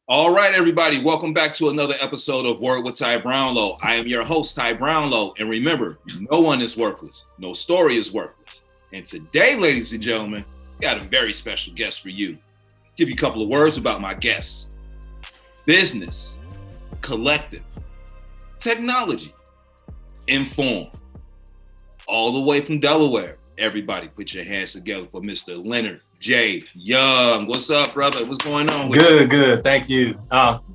All right, everybody, welcome back to another episode of Word with Ty Brownlow. I am your host, Ty Brownlow, and remember, no one is worthless. No story is worthless. And today, ladies and gentlemen, got a very special guest for you. Give you a couple of words about my guests. Business, collective, technology, inform. All the way from Delaware. Everybody put your hands together for Mr. Leonard J. Young. What's up, brother? What's going on? Good. Thank you.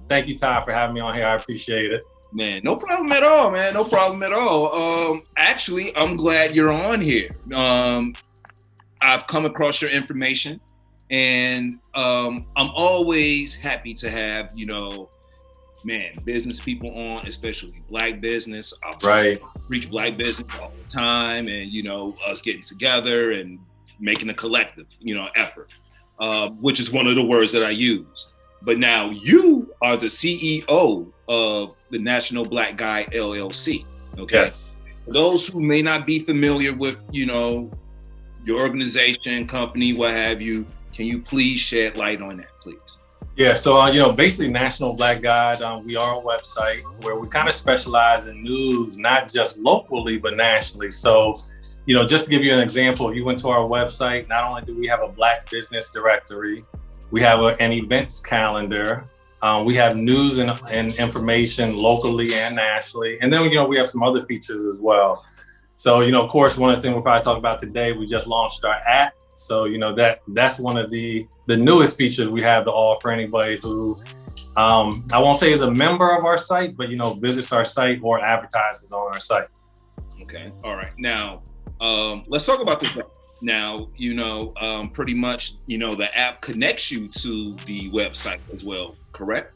Thank you, Ty, for having me on here. I appreciate it. Man, no problem at all, man. No problem at all. Actually, I'm glad you're on here. I've come across your information, and I'm always happy to have, business people on, especially Black business. Right. Preach Black business all the time, and us getting together and making a collective, effort, which is one of the words that I use. But now you are the CEO of the National Black Guy LLC. Okay. Yes. For those who may not be familiar with, your organization, company, what have you, can you please shed light on that, please? Yeah, so, basically National Black Guide, we are a website where we kind of specialize in news, not just locally, but nationally. So, just to give you an example, if you went to our website, not only do we have a Black business directory, we have an events calendar, we have news and information locally and nationally. And then, we have some other features as well. So, of course, one of the things we'll probably talk about today, we just launched our app. So, that's one of the newest features we have to offer anybody who, I won't say is a member of our site, but, visits our site or advertises on our site. Okay. All right. Now, let's talk about this. Now, pretty much, the app connects you to the website as well, correct?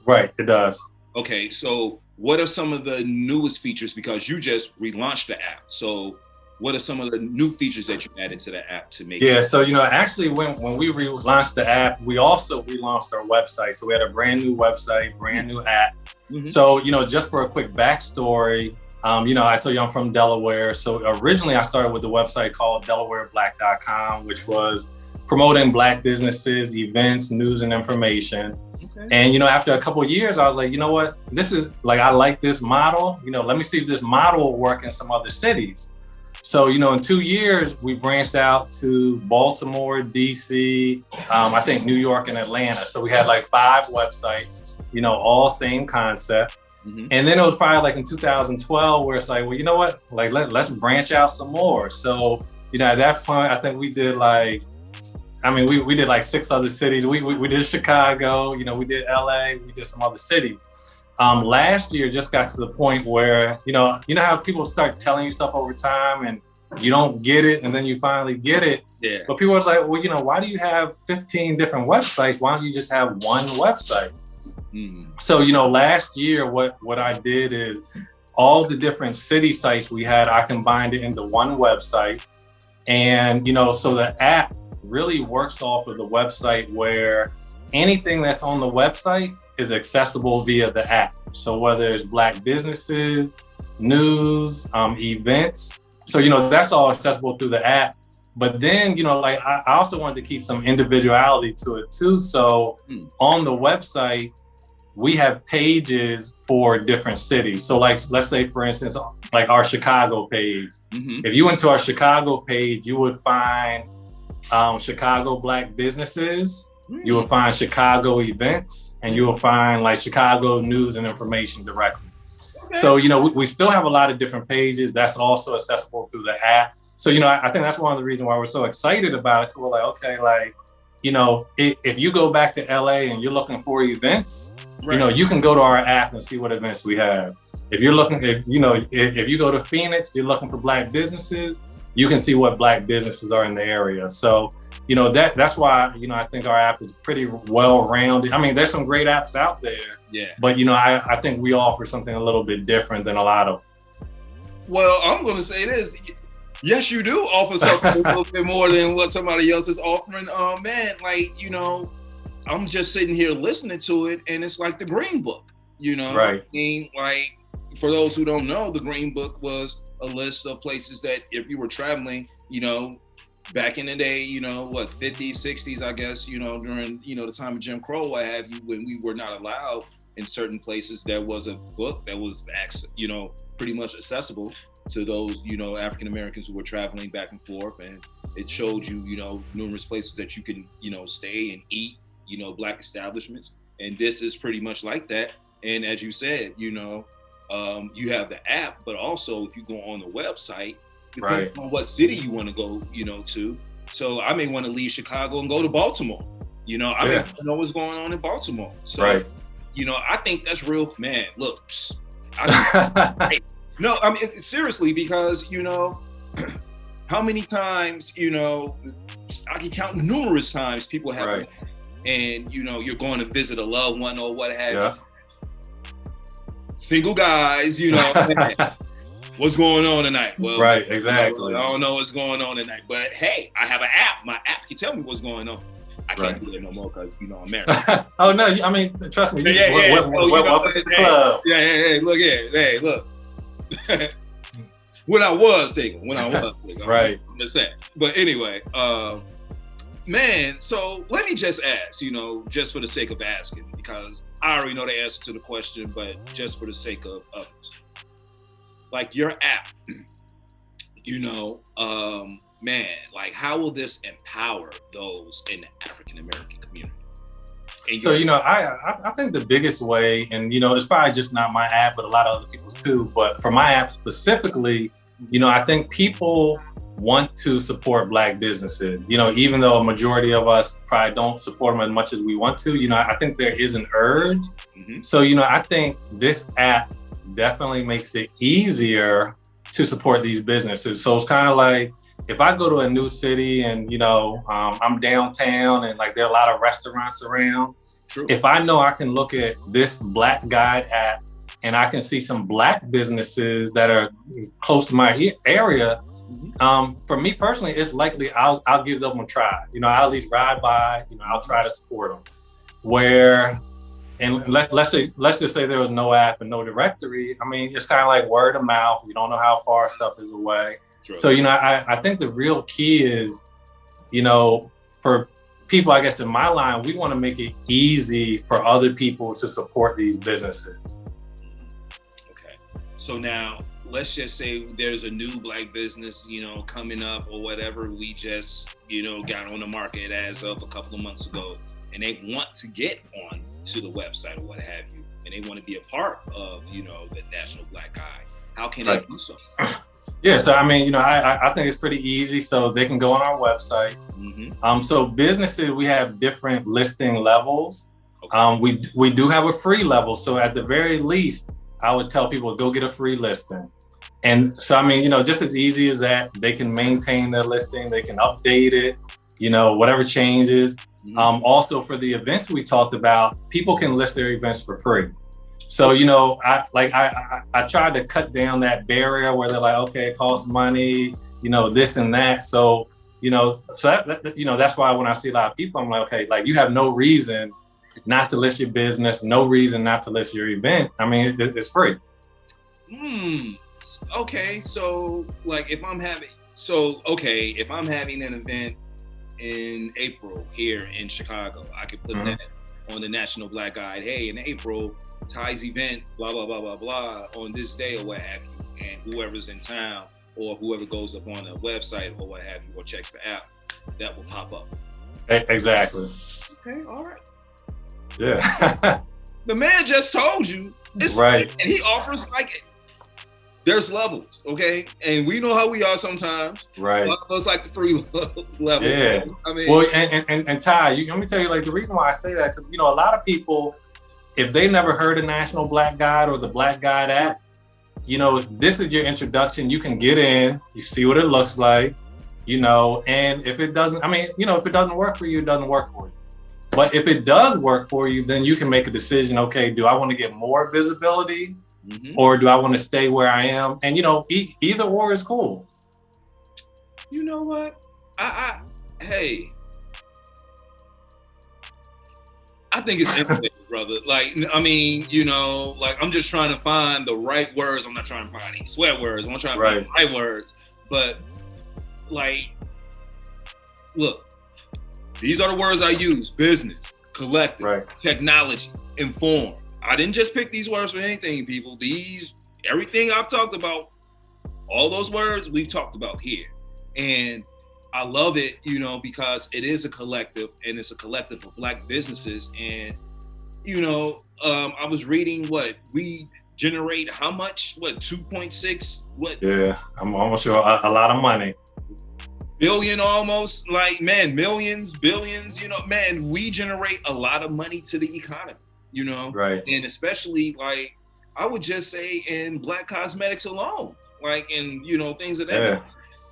Right. It does. Okay. So what are some of the newest features? Because you just relaunched the app. So what are some of the new features that you added to the app to make it? So, actually when we relaunched the app, we also relaunched our website. So we had a brand new website, brand new app. Mm-hmm. So, just for a quick backstory, I told you I'm from Delaware. So originally I started with a website called DelawareBlack.com, which was promoting Black businesses, events, news, and information. Okay. And, after a couple of years, I was like, what, this is like, I like this model, let me see if this model will work in some other cities. So, in 2 years, we branched out to Baltimore, DC, I think New York and Atlanta. So we had like 5 websites, all same concept. Mm-hmm. And then it was probably like in 2012 where it's like, well, you know what, like let's branch out some more. So, at that point, I think we did we did like 6 other cities. We did Chicago, we did LA, we did some other cities. Last year just got to the point where, you know how people start telling you stuff over time and you don't get it and then you finally get it. Yeah. But people are like, well, why do you have 15 different websites? Why don't you just have one website? Mm. So, last year, what I did is all the different city sites we had, I combined it into one website. And, so the app really works off of the website where anything that's on the website is accessible via the app. So whether it's Black businesses, news, events. So, that's all accessible through the app. But then, I also wanted to keep some individuality to it too. So on the website, we have pages for different cities. So let's say, for instance, like our Chicago page. Mm-hmm. If you went to our Chicago page, you would find Chicago Black businesses. You will find Chicago events, and you will find like Chicago news and information directly. Okay. So, we still have a lot of different pages that's also accessible through the app. So, I think that's one of the reasons why we're so excited about it. We're like, okay, if you go back to LA and you're looking for events, right, you can go to our app and see what events we have. If you're looking, if you go to Phoenix, you're looking for Black businesses, you can see what Black businesses are in the area. So, that's why, I think our app is pretty well-rounded. I mean, there's some great apps out there. Yeah. But, I think we offer something a little bit different than a lot of. Well, I'm going to say this. Yes, you do offer something a little bit more than what somebody else is offering. I'm just sitting here listening to it, and it's like the Green Book, Right. I mean, like, for those who don't know, the Green Book was a list of places that if you were traveling, back in the day, you know, what, 50s, 60s, I guess, you know, during, you know, the time of Jim Crow, what have you, when we were not allowed in certain places, there was a book that was, you know, pretty much accessible to those, you know, African Americans who were traveling back and forth, and it showed you, you know, numerous places that you can, you know, stay and eat, you know, Black establishments, and this is pretty much like that. And as you said, you know, you have the app, but also if you go on the website, depending on what city you want to go, you know, to. So I may want to leave Chicago and go to Baltimore. You know, I may want to know what's going on in Baltimore. So, you know, I think that's real, man. Look, no, I mean, seriously, because, you know, how many times, you know, I can count numerous times people have, and, you know, you're going to visit a loved one or what have you. Single guys, you know, what's going on tonight? Well, exactly. You know, I don't know what's going on tonight, but hey, I have an app. My app can tell me what's going on. I can't do that no more because, you know, I'm married. Oh no, I mean, trust me. Welcome to the club. Hey, look here. Hey, look. when I was single. Right. I'm just saying. But anyway, man, so let me just ask, you know, just for the sake of asking, because I already know the answer to the question, but just for the sake of others. Like your app, you know, man, like how will this empower those in the African American community? So, you know, I think the biggest way, and, you know, it's probably just not my app, but a lot of other people's too, but for my app specifically, you know, I think people want to support Black businesses, you know, even though a majority of us probably don't support them as much as we want to, you know, I think there is an urge. So, you know, I think this app definitely makes it easier to support these businesses. So it's kind of like, if I go to a new city and, you know, I'm downtown and like there are a lot of restaurants around, if I know I can look at this Black Guide app and I can see some Black businesses that are close to my area, for me personally, it's likely I'll give them a try. You know, I'll at least ride by, you know, I'll try to support them. Where, and let's just say there was no app and no directory. I mean, it's kind of like word of mouth. You don't know how far stuff is away. So, you know, I think the real key is, you know, for people, I guess in my line, we want to make it easy for other people to support these businesses. Okay. So now let's just say there's a new Black business, you know, coming up or whatever. We just, you know, got on the market as of a couple of months ago, and they want to get on to the website or what have you, and they want to be a part of, you know, the National Black Guide. How can they do so? Yeah, so I mean, you know, I think it's pretty easy. So they can go on our website. So businesses, we have different listing levels. We do have a free level. So at the very least, I would tell people go get a free listing. And so, I mean, you know, just as easy as that, they can maintain their listing, they can update it, you know, whatever changes. Also for the events we talked about, people can list their events for free. So, you know, I tried to cut down that barrier where they're like, okay, it costs money, you know, this and that. So, you know, you know, that's why when I see a lot of people, I'm like, okay, like you have no reason not to list your business, no reason not to list your event. I mean, it's free. Okay. So like if I'm having an event in April here in Chicago, I could put that on the National Black Guide. Hey, in April, Ty's event, blah, blah, blah, blah, blah, on this day or what have you. And whoever's in town or whoever goes up on the website or what have you, or checks the app, that will pop up. Exactly. Okay, all right. Yeah. The man just told you. It's right. And he offers like, there's levels, okay? And we know how we are sometimes. Right. It's like the 3 levels. Yeah. I mean, well, and Ty, let me tell you, like the reason why I say that, because, you know, a lot of people, if they never heard of National Black Guide or the Black Guide app, you know, this is your introduction. You can get in, you see what it looks like, you know, and if it doesn't, I mean, you know, if it doesn't work for you, it doesn't work for you. But if it does work for you, then you can make a decision, okay, do I want to get more visibility or do I want to stay where I am? And, you know, either or is cool. You know what? Hey, I think it's interesting, brother. Like, I mean, you know, like I'm just trying to find the right words. I'm not trying to find any swear words. I'm trying to find the right words. But like, look, these are the words I use: business, collective, Right. technology, inform. I didn't just pick these words for anything, people. Everything I've talked about, all those words we've talked about here. And I love it, you know, because it is a collective, and it's a collective of Black businesses. And, you know, I was reading we generate how much, 2.6, Yeah, I'm almost sure a lot of money. Billion almost, like, man, millions, billions, you know, man, we generate a lot of money to the economy, you know? Right. And especially, like, I would just say in Black cosmetics alone, like, in, you know, things of that nature.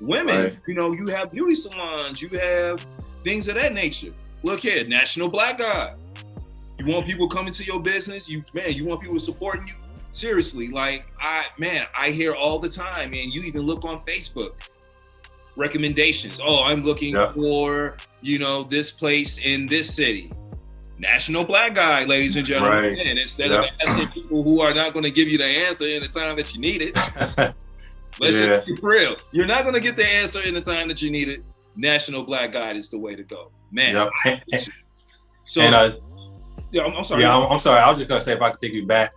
Women, right. You know, you have beauty salons, you have things of that nature. Look here, National Black Guy. You want people coming to your business, you want people supporting you. Seriously, like, I hear all the time, and you even look on Facebook, recommendations. Oh, I'm looking for, you know, this place in this city. National Black Guy, ladies and gentlemen. Right. And instead of asking people who are not going to give you the answer in the time that you need it, let's just be real. You're not going to get the answer in the time that you need it. National Black Guide is the way to go, man. So, I'm sorry. Yeah, I'm sorry. I was just gonna say, if I could take you back.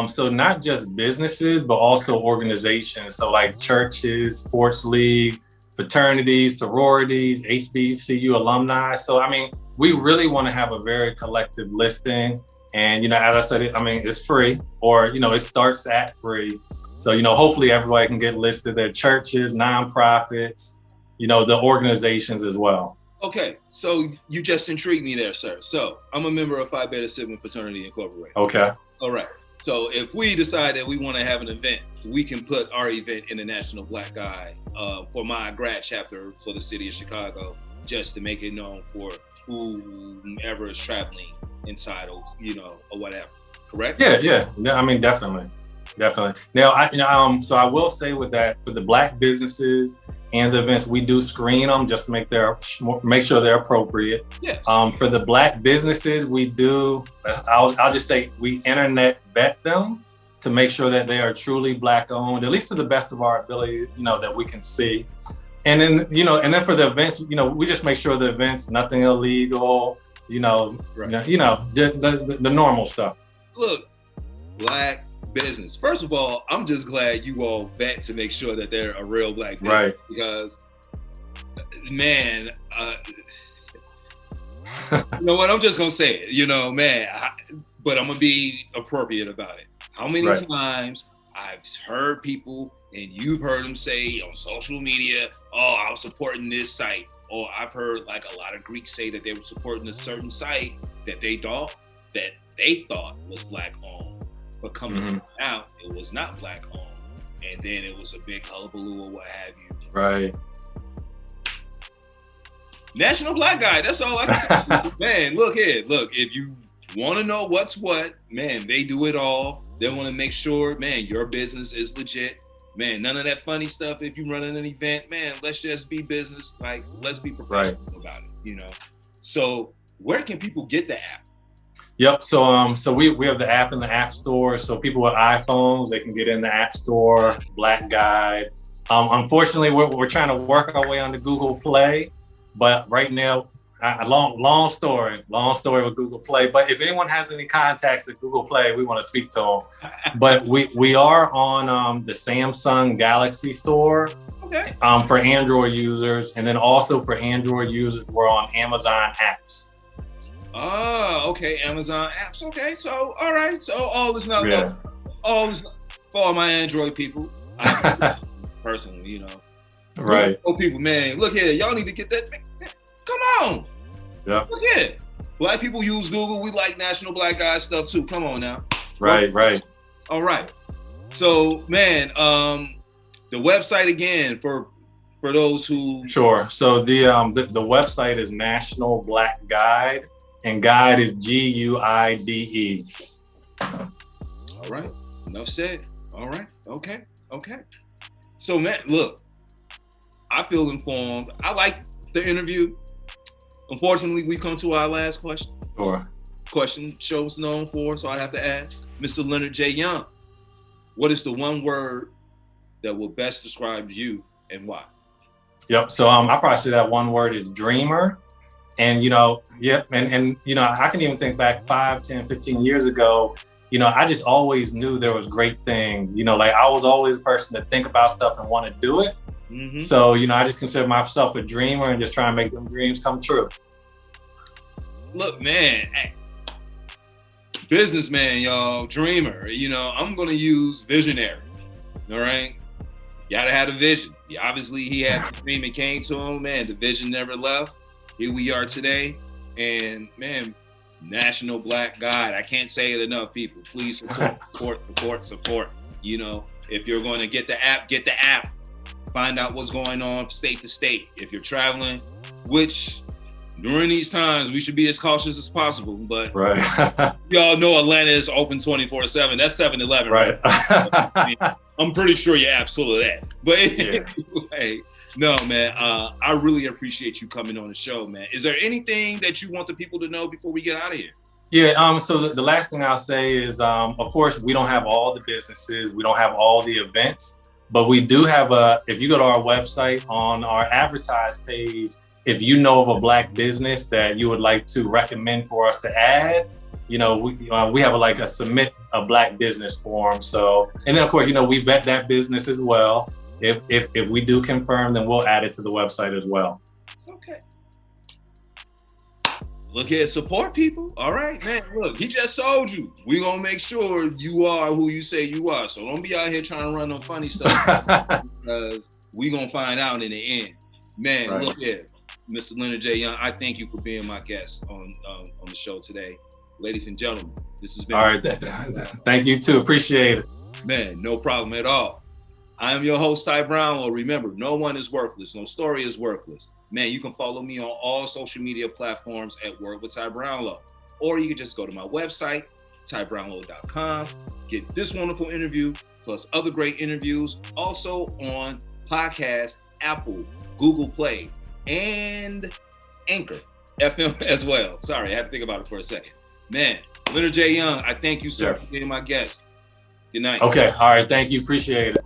So not just businesses, but also organizations. So like churches, sports leagues, fraternities, sororities, HBCU alumni. So I mean, we really want to have a very collective listing. And, you know, as I said, it's free, or, you know, it starts at free. So, you know, hopefully everybody can get listed, their churches, nonprofits, you know, the organizations as well. Okay, so you just intrigued me there, sir. So I'm a member of Phi Beta Sigma Fraternity Incorporated. Okay. All right. So if we decide that we want to have an event, we can put our event in the National Black Guide for my grad chapter for the city of Chicago, just to make it known for whomever is traveling inside of, you know, or whatever. Correct? Yeah. I mean, definitely. Now, so I will say with that, for the Black businesses and the events, we do screen them just to make sure they're appropriate. Yes. For the Black businesses, we do. I'll just say we internet vet them to make sure that they are truly Black owned, at least to the best of our ability, you know, that we can see. And then, you know, and then for the events, you know, we just make sure the events, nothing illegal, you know, right. you know, the normal stuff. Look, Black business. First of all, I'm just glad you all vet to make sure that they're a real Black business. Right. Because, man, you know what? I'm just gonna say it. You know, man, but I'm gonna be appropriate about it. How many times I've heard people, and you've heard them say on social media, "Oh, I was supporting this site," or I've heard like a lot of Greeks say that they were supporting a certain site that they thought was Black owned, but coming out, it was not Black owned, and then it was a big hullabaloo or what have you. Right. National Black Guy. That's all I can say. Man, look here. Look, if you want to know what's what, man, they do it all. They want to make sure, man, your business is legit. Man, none of that funny stuff. If you're running an event, man, let's just be business. Like, let's be professional about it, you know? So where can people get the app? Yep. So we have the app in the App Store. So people with iPhones, they can get in the App Store, Black Guide. Unfortunately, we're trying to work our way on the Google Play, but right now, long story with Google Play. But if anyone has any contacts at Google Play, we want to speak to them. But we are on the Samsung Galaxy Store. Okay. For Android users, and then also for Android users, we're on Amazon Apps. Oh, okay. Amazon apps. Okay. So, all right. So all is not low. All is not for all my Android people. Personally, you know. Right. Oh, people, man, look here. Y'all need to get that. Come on. Yeah. Look here. Black people use Google. We like National Black Guy stuff too. Come on now. Right. All right. So, man, the website again for those who. Sure. So the website is National Black Guide, and guide is GUIDE. All right. Enough said. All right. Okay. So, man, look, I feel informed. I like the interview. Unfortunately, we come to our last question. Sure. Question show's known for, so I have to ask Mr. Leonard J. Young, what is the one word that will best describe you and why? Yep. So I probably say that one word is dreamer. And, you know, yep. And, you know, I can even think back 5, 10, 15 years ago, you know, I just always knew there was great things, you know, like I was always a person to think about stuff and want to do it. Mm-hmm. So, you know, I just consider myself a dreamer and just try and make them dreams come true. Look, man, businessman, y'all, dreamer, you know, I'm going to use visionary. All right. You gotta have a vision. Obviously, he had the dream and came to him, man. The vision never left. Here we are today. And man, National Black Guide. I can't say it enough, people. Please support. You know, if you're going to get the app, get the app. Find out what's going on state to state. If you're traveling, which during these times, we should be as cautious as possible. But right. Y'all know Atlanta is open 24/7. That's 7-Eleven. Right. I mean, I'm pretty sure your app's full of that. But anyway, no, man, I really appreciate you coming on the show, man. Is there anything that you want the people to know before we get out of here? Yeah, so the last thing I'll say is, of course, we don't have all the businesses. We don't have all the events. But we do have if you go to our website on our advertise page, if you know of a Black business that you would like to recommend for us to add, you know, we have a submit a Black business form. So, and then of course, you know, we vet that business as well. If we do confirm, then we'll add it to the website as well. Okay. Look here, support people. All right, man. Look, he just told you. We're going to make sure you are who you say you are. So don't be out here trying to run no funny stuff because we're going to find out in the end. Man, right. Look here, Mr. Leonard J. Young, I thank you for being my guest on the show today. Ladies and gentlemen, this has been... All right, thank you too. Appreciate it. Man, no problem at all. I am your host, Ty Brownlow. Remember, no one is worthless. No story is worthless. Man, you can follow me on all social media platforms at Word with Ty Brownlow. Or you can just go to my website, tybrownlow.com, get this wonderful interview, plus other great interviews, also on podcast, Apple, Google Play, and Anchor FM as well. Sorry, I had to think about it for a second. Man, Leonard J. Young, I thank you, sir, for being my guest. Good night. Okay, all right, thank you, appreciate it.